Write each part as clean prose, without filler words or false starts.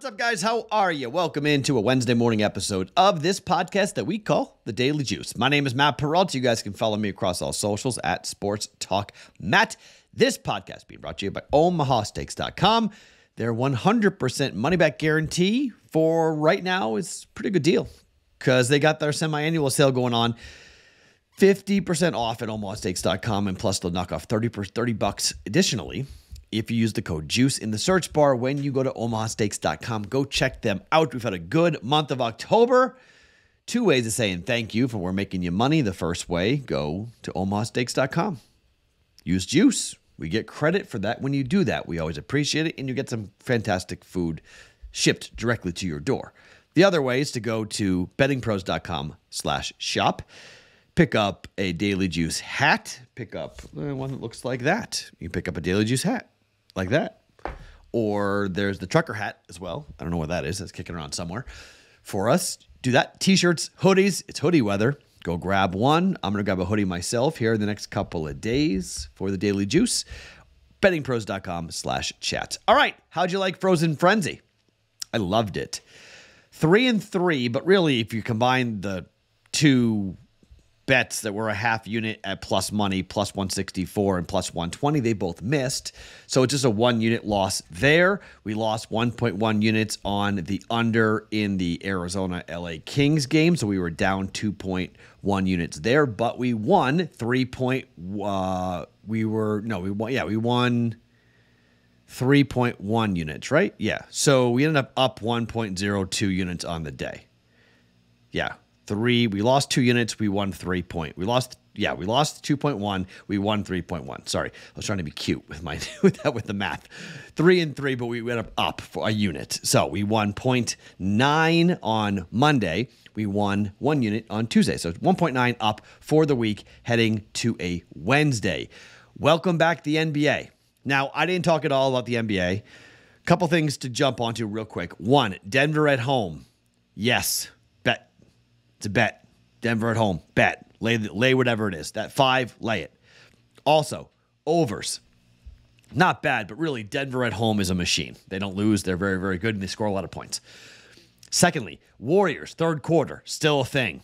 What's up, guys? How are you? Welcome into a Wednesday morning episode of this podcast that we call The Daily Juice. My name is Matt Perrault. You guys can follow me across all socials at Sports Talk Matt. This podcast being brought to you by OmahaSteaks.com. Their 100% money-back guarantee for right now is a pretty good deal because they got their semi-annual sale going on. 50% off at OmahaSteaks.com, and plus they'll knock off $30 additionally if you use the code JUICE in the search bar when you go to OmahaSteaks.com. Go check them out. We've had a good month of October. 2 ways of saying thank you for we're making you money. The first way, go to OmahaSteaks.com. Use JUICE. We get credit for that when you do that. We always appreciate it, and you get some fantastic food shipped directly to your door. The other way is to go to BettingPros.com/shop. Pick up a Daily Juice hat. Pick up one that looks like that. You can pick up a Daily Juice hat like that. Or there's the trucker hat as well. I don't know what that is. That's kicking around somewhere for us. Do that. T-shirts, hoodies. It's hoodie weather. Go grab one. I'm going to grab a hoodie myself here in the next couple of days for the Daily Juice. BettingPros.com/chat. All right. How'd you like Frozen Frenzy? I loved it. 3-3, but really if you combine the two bets that were a half unit at plus money, plus 164 and plus 120, they both missed. So it's just a 1 unit loss there. We lost 1.1 units on the under in the Arizona LA Kings game. So we were down 2.1 units there, but we won we won 3.1 units, right? Yeah. So we ended up 1.02 units on the day. Yeah. We lost 2 units. We won 3 point. We lost 2.1. We won 3.1. Sorry. I was trying to be cute with the math. 3-3, but we went up for a unit. So we won 0.9 on Monday. We won 1 unit on Tuesday. So 1.9 up for the week heading to a Wednesday. Welcome back to the NBA. Now, I didn't talk at all about the NBA. A couple things to jump onto real quick. 1, Denver at home. Yes. Bet. It's a bet. Denver at home. Bet. Lay whatever it is. That 5, lay it. Also, overs. Not bad, but really, Denver at home is a machine. They don't lose. They're very, very good, and they score a lot of points. Secondly, Warriors, third quarter, still a thing.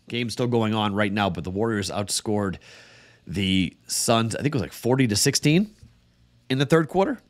Game's still going on right now, but the Warriors outscored the Suns, I think it was like 40-16 in the third quarter.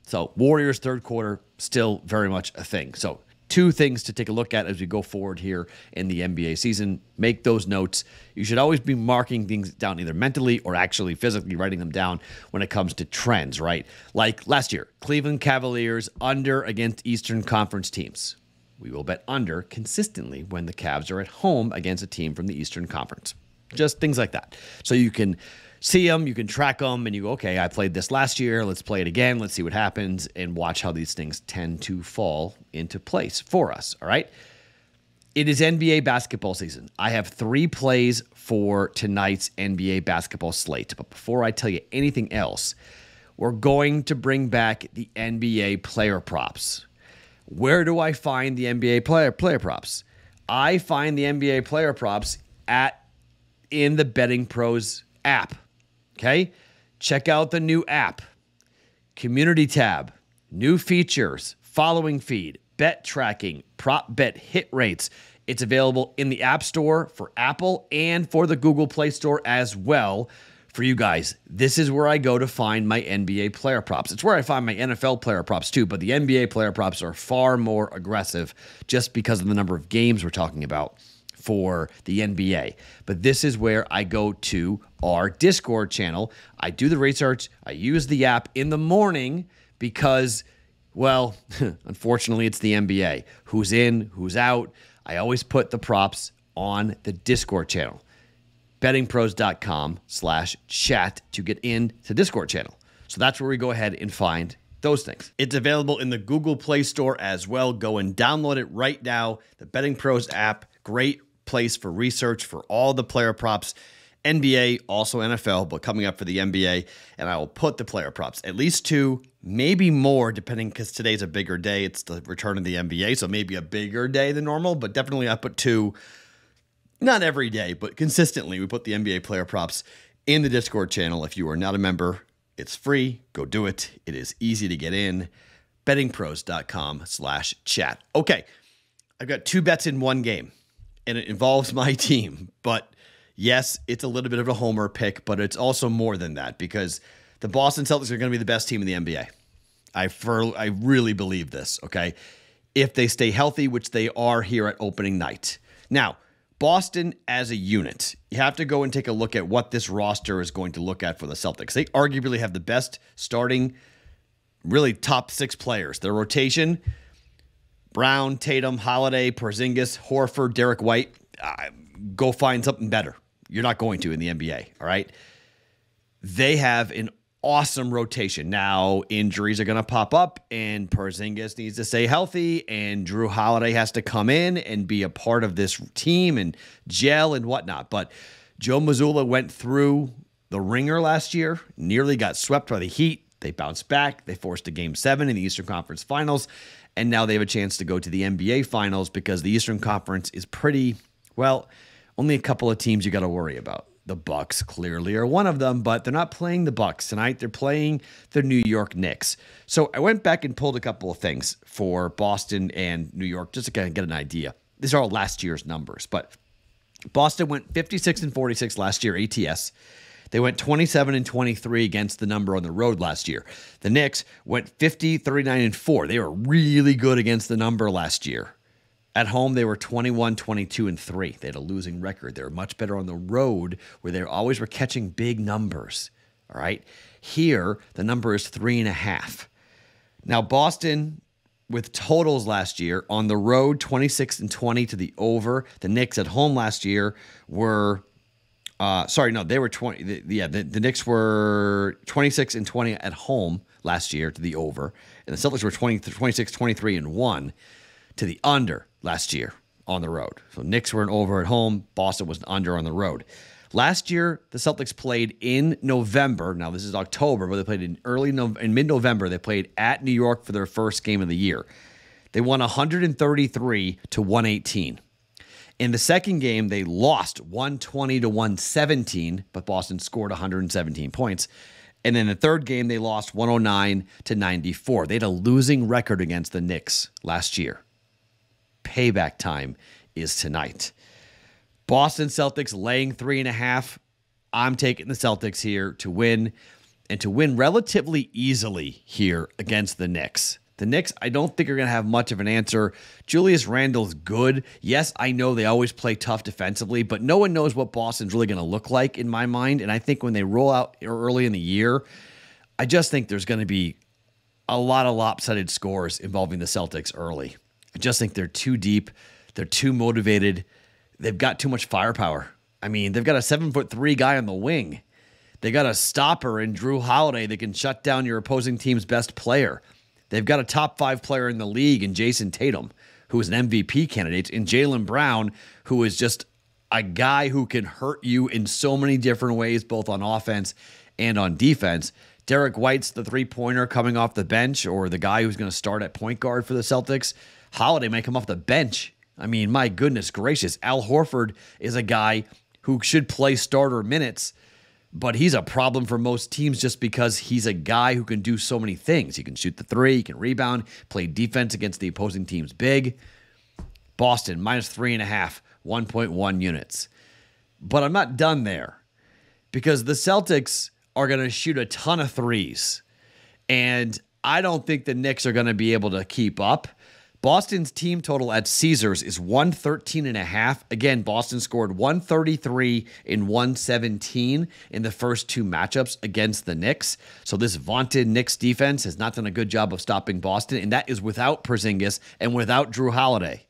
So Warriors, third quarter, still very much a thing. So 2 things to take a look at as we go forward here in the NBA season. Make those notes. You should always be marking things down either mentally or actually physically writing them down when it comes to trends, right? Like last year, Cleveland Cavaliers under against Eastern Conference teams. We will bet under consistently when the Cavs are at home against a team from the Eastern Conference. Just things like that. So you can see them, you can track them, and you go, okay, I played this last year. Let's play it again. Let's see what happens and watch how these things tend to fall into place for us, all right? It is NBA basketball season. I have 3 plays for tonight's NBA basketball slate. But before I tell you anything else, we're going to bring back the NBA player props. Where do I find the NBA player props? I find the NBA player props in the BettingPros app. Okay, check out the new app, community tab, new features, following feed, bet tracking, prop bet hit rates. It's available in the App Store for Apple and for the Google Play Store as well. For you guys, this is where I go to find my NBA player props. It's where I find my NFL player props too, but the NBA player props are far more aggressive just because of the number of games we're talking about for the NBA. But this is where I go to our Discord channel. I do the research. I use the app in the morning because, well, unfortunately, it's the NBA. Who's in, who's out. I always put the props on the Discord channel. BettingPros.com/chat to get into Discord channel. So that's where we go ahead and find those things. It's available in the Google Play Store as well. Go and download it right now. The Betting Pros app, great place for research for all the player props. NBA, also NFL, but coming up for the NBA. And I will put the player props, at least 2, maybe more, depending, because today's a bigger day. It's the return of the NBA, so maybe a bigger day than normal, but definitely I put 2, not every day, but consistently. We put the NBA player props in the Discord channel. If you are not a member, it's free. Go do it. It is easy to get in. bettingpros.com/chat. Okay, I've got 2 bets in one game, and it involves my team. But yes, it's a little bit of a homer pick, but it's also more than that because the Boston Celtics are going to be the best team in the NBA. I really believe this, okay? If they stay healthy, which they are here at opening night. Now, Boston as a unit, you have to go and take a look at what this roster is going to look at for the Celtics. They arguably have the best starting, really top 6 players. Their rotation, Brown, Tatum, Holiday, Porzingis, Horford, Derek White. Go find something better. You're not going to in the NBA, all right? They have an awesome rotation. Now, injuries are going to pop up, and Porzingis needs to stay healthy, and Drew Holiday has to come in and be a part of this team and gel and whatnot. But Joe Mazzulla went through the ringer last year, nearly got swept by the Heat. They bounced back. They forced a Game 7 in the Eastern Conference Finals, and now they have a chance to go to the NBA Finals because the Eastern Conference is pretty, well, only a couple of teams you got to worry about. The Bucks clearly are one of them, but they're not playing the Bucks tonight. They're playing the New York Knicks. So I went back and pulled a couple of things for Boston and New York just to kind of get an idea. These are all last year's numbers, but Boston went 56-46 last year ATS. They went 27-23 against the number on the road last year. The Knicks went 50-39-4. They were really good against the number last year. At home, they were 21-22-3. They had a losing record. They were much better on the road where they always were catching big numbers. All right. Here, the number is 3.5. Now, Boston, with totals last year, on the road, 26-20 to the over. The Knicks at home last year were, they were 20. The Knicks were 26-20 at home last year to the over. And the Celtics were 26-23-1 to the under last year on the road. So Knicks were an over at home. Boston was an under on the road. Last year, the Celtics played in November. Now, this is October, but they played in mid-November. They played at New York for their first game of the year. They won 133-118. In the second game, they lost 120-117, but Boston scored 117 points. And then the third game, they lost 109-94. They had a losing record against the Knicks last year. Payback time is tonight. Boston Celtics laying 3.5. I'm taking the Celtics here to win, and to win relatively easily here against the Knicks. The Knicks, I don't think are going to have much of an answer. Julius Randle's good. Yes, I know they always play tough defensively, but no one knows what Boston's really going to look like in my mind. And I think when they roll out early in the year, I just think there's going to be a lot of lopsided scores involving the Celtics early. I just think they're too deep. They're too motivated. They've got too much firepower. I mean, they've got a 7'3" guy on the wing. They got a stopper in Drew Holiday that can shut down your opposing team's best player. They've got a top 5 player in the league in Jason Tatum, who is an MVP candidate, and Jaylen Brown, who is just a guy who can hurt you in so many different ways, both on offense and on defense. Derek White's the three-pointer coming off the bench, or the guy who's going to start at point guard for the Celtics. Holiday may come off the bench. I mean, my goodness gracious. Al Horford is a guy who should play starter minutes, but he's a problem for most teams just because he's a guy who can do so many things. He can shoot the three, he can rebound, play defense against the opposing team's big. Boston, minus 3.5, 1.1 units. But I'm not done there because the Celtics are going to shoot a ton of threes, and I don't think the Knicks are going to be able to keep up. Boston's team total at Caesars is 113.5. Again, Boston scored 133 and 117 in the first 2 matchups against the Knicks. So this vaunted Knicks defense has not done a good job of stopping Boston, and that is without Porzingis and without Drew Holiday.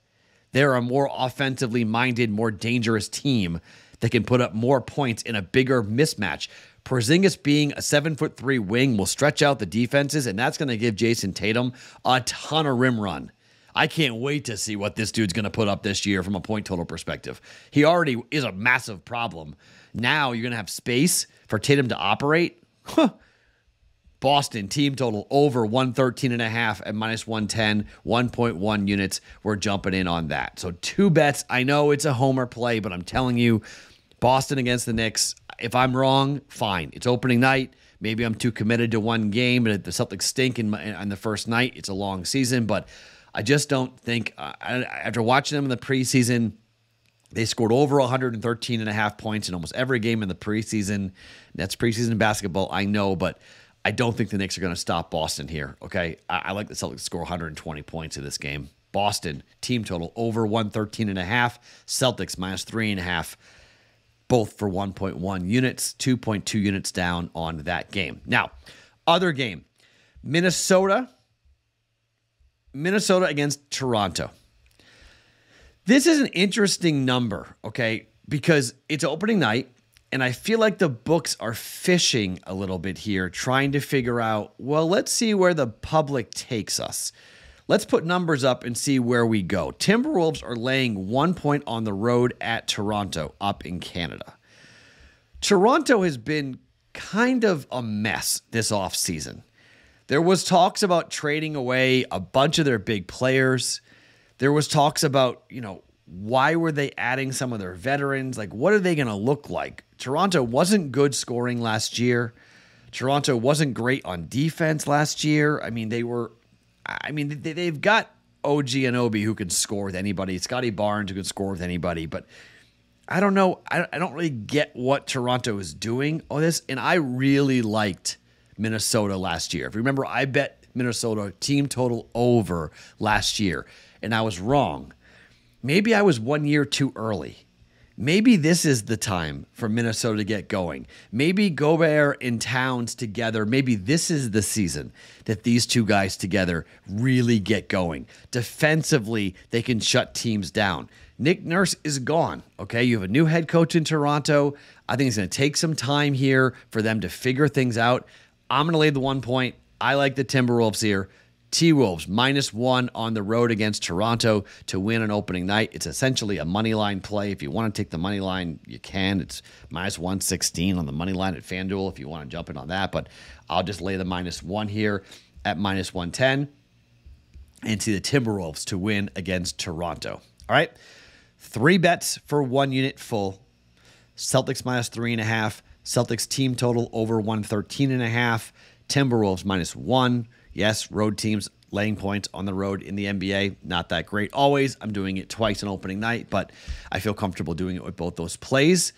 They're a more offensively minded, more dangerous team that can put up more points in a bigger mismatch. Porzingis being a 7'3" wing will stretch out the defenses, and that's going to give Jason Tatum a ton of rim run. I can't wait to see what this dude's going to put up this year from a point total perspective. He already is a massive problem. Now you're going to have space for Tatum to operate. Boston team total over 113.5 at minus 110, 1.1 units. We're jumping in on that. So 2 bets. I know it's a homer play, but I'm telling you, Boston against the Knicks. If I'm wrong, fine. It's opening night. Maybe I'm too committed to one game, and the Celtics stink on the first night. It's a long season, but I just don't think, after watching them in the preseason, they scored over 113.5 points in almost every game in the preseason. That's preseason basketball, I know, but I don't think the Knicks are going to stop Boston here, okay? I like the Celtics to score 120 points in this game. Boston, team total over 113.5. Celtics minus 3.5, both for 1.1 units, 2.2 units down on that game. Now, other game, Minnesota against Toronto. This is an interesting number, okay, because it's opening night, and I feel like the books are fishing a little bit here, trying to figure out, well, let's see where the public takes us. Let's put numbers up and see where we go. Timberwolves are laying 1 point on the road at Toronto up in Canada. Toronto has been kind of a mess this offseason. There was talks about trading away a bunch of their big players. There was talks about, why were they adding some of their veterans? Like, what are they going to look like? Toronto wasn't good scoring last year. Toronto wasn't great on defense last year. They've got OG Anunoby who can score with anybody. Scotty Barnes who can score with anybody. But I don't know. I don't really get what Toronto is doing on this. And I really liked Minnesota last year. If you remember, I bet Minnesota team total over last year, and I was wrong. Maybe I was 1 year too early. Maybe this is the time for Minnesota to get going. Maybe Gobert and Towns together, maybe this is the season that these two guys together really get going. Defensively, they can shut teams down. Nick Nurse is gone, okay? You have a new head coach in Toronto. I think it's going to take some time here for them to figure things out. I'm going to lay the 1 point. I like the Timberwolves here. T-Wolves -1 on the road against Toronto to win an opening night. It's essentially a money line play. If you want to take the money line, you can. It's -116 on the money line at FanDuel if you want to jump in on that. But I'll just lay the -1 here at -110 and see the Timberwolves to win against Toronto. All right. 3 bets for 1 unit full. Celtics -3.5. Celtics team total over 113.5. Timberwolves -1. Yes, road teams laying points on the road in the NBA, not that great always. I'm doing it twice on opening night, but I feel comfortable doing it with both those plays.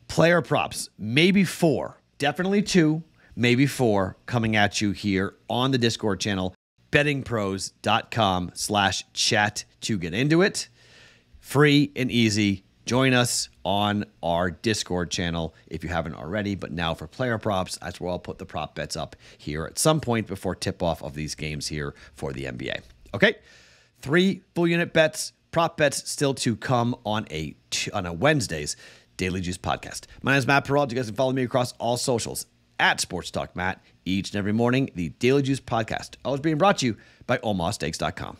Player props, maybe 4, definitely 2, maybe 4 coming at you here on the Discord channel, bettingpros.com/chat to get into it. Free and easy. Join us on our Discord channel if you haven't already. But now for player props, that's where I'll put the prop bets up here at some point before tip-off of these games here for the NBA. Okay, 3 full unit bets, prop bets still to come on a Wednesday's Daily Juice podcast. My name is Matt Perrault. You guys can follow me across all socials at Sports Talk Matt each and every morning. The Daily Juice podcast always being brought to you by OmahaSteaks.com.